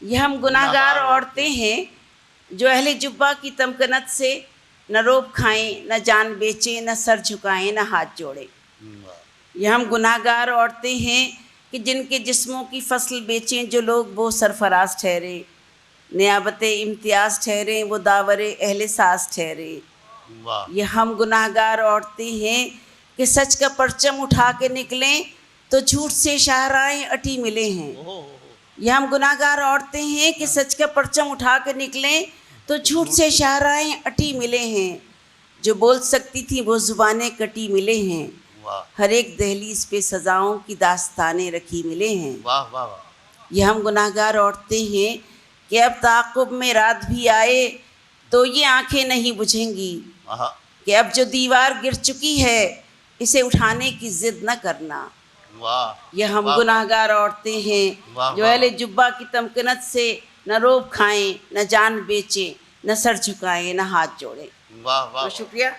ये हम गुनाहगार औरतें हैं जो अहले जुब्बा की तमकनत से न रोब खाएं, न जान बेचें, न सर झुकाएं, न हाथ जोड़ें। ये हम गुनाहगार औरतें हैं कि जिनके जिस्मों की फसल बेचें जो लोग वो सरफराज ठहरे, नियाबत इम्तियाज़ ठहरे वो दावरे अहले साज ठहरे। ये हम गुनाहगार औरतें हैं कि सच का परचम उठा के निकलें तो झूठ से शाहराएं अटी मिले हैं। ये हम गुनाहगार औरतें हैं कि सच का परचम उठा के निकलें तो झूठ से शाहराएं अटी मिले हैं। जो बोल सकती थी वो जुबानें कटी मिले हैं। हर एक दहलीज पे सजाओं की दास्तानें रखी मिले हैं। वाह वाह वाह। ये हम गुनाहगार औरतें हैं कि अब ताक़ुब में रात भी आए तो ये आंखें नहीं बुझेंगी कि अब जो दीवार गिर चुकी है इसे उठाने की जिद न करना। वाह। ये हम गुनाहगार औरतें हैं जो अहले जुब्बा की तमकनत से न रोब खाएं, न जान बेचें, न सर झुकाएं, न हाथ जोड़ें। वाह वाह। शुक्रिया।